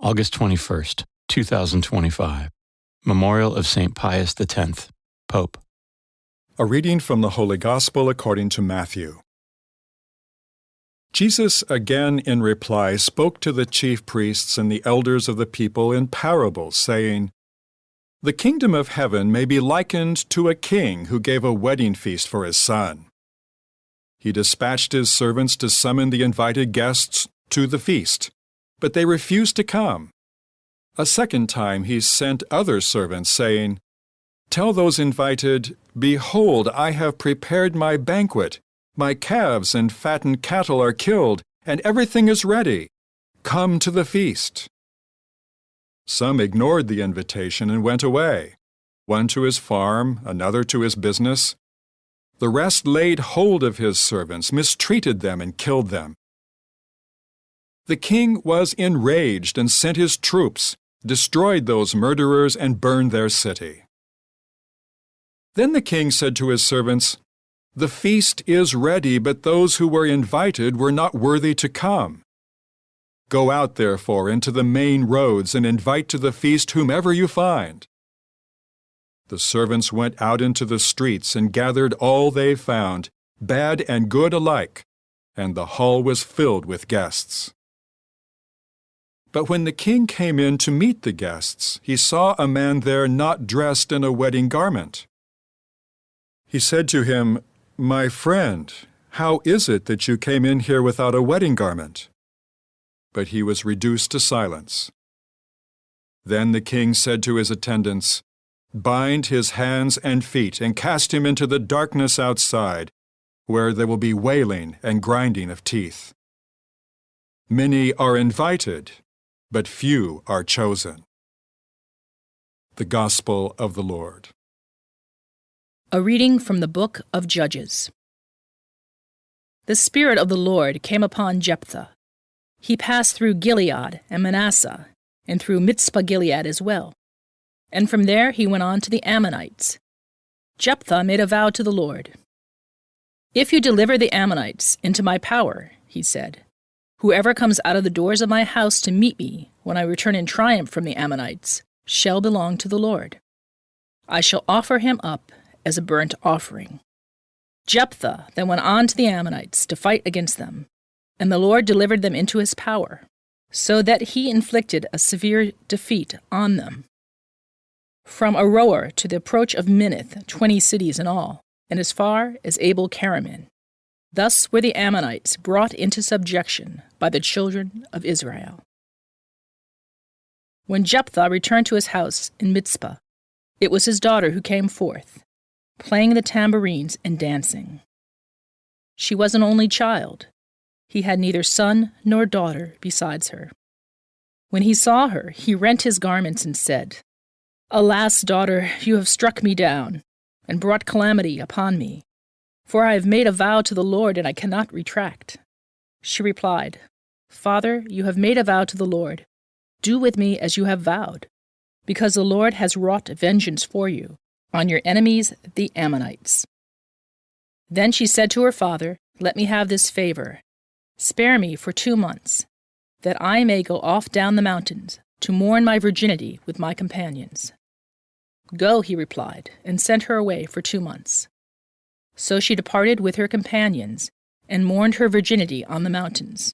August 21st, 2025. Memorial of St. Pius X, Pope. A reading from the Holy Gospel according to Matthew. Jesus again in reply spoke to the chief priests and the elders of the people in parables, saying, "The kingdom of heaven may be likened to a king who gave a wedding feast for his son. He dispatched his servants to summon the invited guests to the feast, but they refused to come. A second time he sent other servants, saying, 'Tell those invited, behold, I have prepared my banquet. My calves and fattened cattle are killed, and everything is ready. Come to the feast.' Some ignored the invitation and went away, one to his farm, another to his business. The rest laid hold of his servants, mistreated them, and killed them. The king was enraged and sent his troops, destroyed those murderers, and burned their city. Then the king said to his servants, 'The feast is ready, but those who were invited were not worthy to come. Go out, therefore, into the main roads and invite to the feast whomever you find.' The servants went out into the streets and gathered all they found, bad and good alike, and the hall was filled with guests. But when the king came in to meet the guests, he saw a man there not dressed in a wedding garment. He said to him, 'My friend, how is it that you came in here without a wedding garment?' But he was reduced to silence. Then the king said to his attendants, 'Bind his hands and feet and cast him into the darkness outside, where there will be wailing and grinding of teeth. Many are invited, but few are chosen.'" The Gospel of the Lord. A reading from the book of Judges. The Spirit of the Lord came upon Jephthah. He passed through Gilead and Manasseh, and through Mizpah-Gilead as well. And from there he went on to the Ammonites. Jephthah made a vow to the Lord. "If you deliver the Ammonites into my power," he said, "whoever comes out of the doors of my house to meet me when I return in triumph from the Ammonites shall belong to the Lord. I shall offer him up as a burnt offering." Jephthah then went on to the Ammonites to fight against them, and the Lord delivered them into his power, so that he inflicted a severe defeat on them. From Aroer to the approach of Minnith, 20 cities in all, and as far as Abel-Karamin. Thus were the Ammonites brought into subjection by the children of Israel. When Jephthah returned to his house in Mizpah, it was his daughter who came forth, playing the tambourines and dancing. She was an only child. He had neither son nor daughter besides her. When he saw her, he rent his garments and said, "Alas, daughter, you have struck me down, and brought calamity upon me, for I have made a vow to the Lord, and I cannot retract." She replied, "Father, you have made a vow to the Lord. Do with me as you have vowed, because the Lord has wrought vengeance for you on your enemies, the Ammonites." Then she said to her father, "Let me have this favor. Spare me for 2 months, that I may go off down the mountains to mourn my virginity with my companions." "Go," he replied, and sent her away for 2 months. So she departed with her companions and mourned her virginity on the mountains.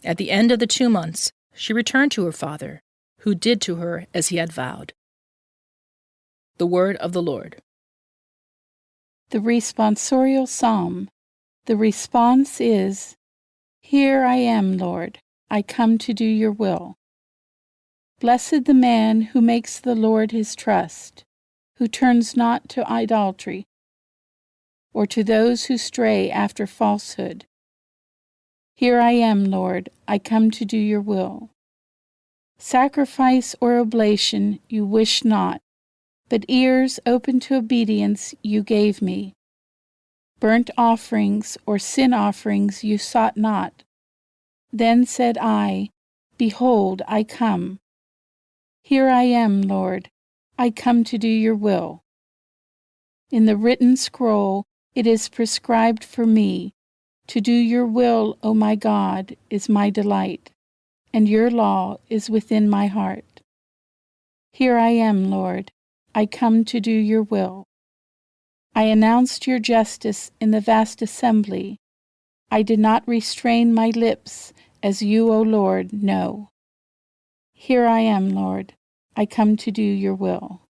At the end of the 2 months, she returned to her father, who did to her as he had vowed. The word of the Lord. The responsorial psalm. The response is, "Here I am, Lord. I come to do your will." Blessed the man who makes the Lord his trust, who turns not to idolatry, or to those who stray after falsehood. Here I am, Lord. I come to do your will. Sacrifice or oblation you wish not, but ears open to obedience you gave me. Burnt offerings or sin offerings you sought not. Then said I, "Behold, I come." Here I am, Lord. I come to do your will. In the written scroll it is prescribed for me. To do your will, O my God, is my delight, and your law is within my heart. Here I am, Lord. I come to do your will. I announced your justice in the vast assembly. I did not restrain my lips, as you, O Lord, know. Here I am, Lord. I come to do your will.